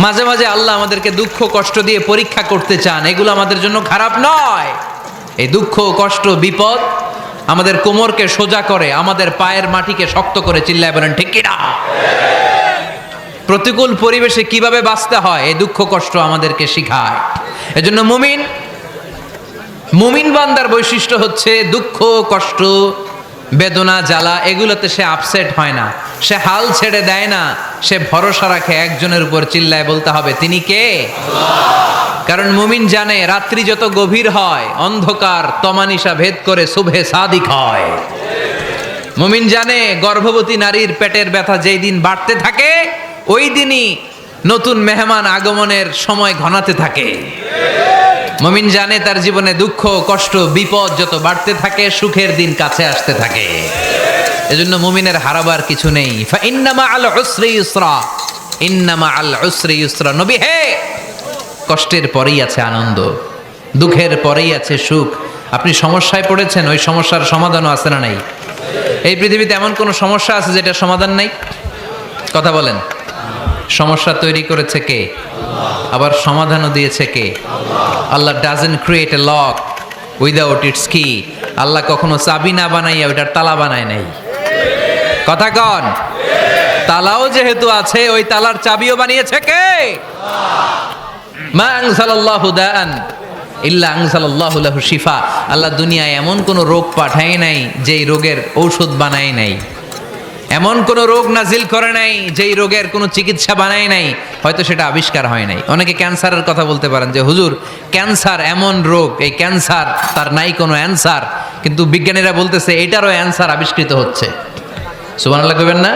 মাঝে মাঝে আল্লাহ আমাদেরকে দুঃখ কষ্ট দিয়ে পরীক্ষা করতে চান, এগুলো আমাদের জন্য খারাপ নয়। এই দুঃখ কষ্ট বিপদ আমাদের কোমরকে সোজা করে, আমাদের পায়ের মাটিকে শক্ত করে। চিল্লায় বলেন ঠিক কিনা? প্রতিকূল পরিবেশে কিভাবে বাঁচতে হয় এই দুঃখ কষ্ট আমাদেরকে শিখায়। এজন্য মুমিন বান্দার বৈশিষ্ট্য হচ্ছে দুঃখ কষ্ট বেদনা জ্বালা এগুলোতে সে আপসেট হয় না, সে হাল ছেড়ে দেয় না, সে ভরসা রাখে একজনের উপর। চিল্লায় বলতে হবে তিনি কে? কারণ মুমিন জানে রাত্রি যত গভীর হয় অন্ধকার তমানিসা ভেদ করে সুবহে সাদিক হয়। মুমিন জানে গর্ভবতী নারীর পেটের ব্যথা যেই দিন বাড়তে থাকে ওই দিনই নতুন মেহমান আগমনের সময় ঘনাতে থাকে। মুমিন জানে তার জীবনে দুঃখ কষ্ট বিপদ যত বাড়তে থাকে সুখের দিন কাছে আসতে থাকে। এজন্য মুমিনের হারাবার কিছু নেই। ফা ইন্নামা আল উসরি ইউসরা, ইন্নামা আল উসরি ইউসরা। নবী হে, কষ্টের পরেই আছে আনন্দ, দুঃখের পরেই আছে সুখ। আপনি সমস্যায় পড়েছেন, ওই সমস্যার সমাধানও আছে না নাই? এই পৃথিবীতে এমন কোন সমস্যা আছে যেটা সমাধান নাই? কথা বলেন। সমস্যা তৈরি করেছে কে? আবার সমাধানও দিয়েছে কে? Allah doesn't create a lock without its key. Allah কখনো চাবি না বানাইয়া ওইটার তালা বানায় নাই। কথা কন। তালাও যেহেতু আছে ওই তালার চাবিও বানিয়েছে কে? মা আনজালাল্লাহু দাআন ইল্লা আনজালাল্লাহু লাহু শিফা। আল্লাহ দুনিয়ায় এমন কোন রোগ পাঠায় নাই যেই রোগের ঔষধ বানায় নাই, এমন কোন রোগ নাজিল করে নাই যেই রোগের কোনো চিকিৎসা বানায় নাই, হয়তো সেটা আবিষ্কার হয় নাই। অনেকে ক্যান্সারের কথা বলতে পারেন যে হুজুর ক্যান্সার এমন রোগ, এই ক্যান্সার তার নাই কোনো অ্যান্সার, কিন্তু বিজ্ঞানীরা বলতেছে এটারও অ্যান্সার আবিষ্কৃত হচ্ছে। সুবহানাল্লাহ কইবেন না?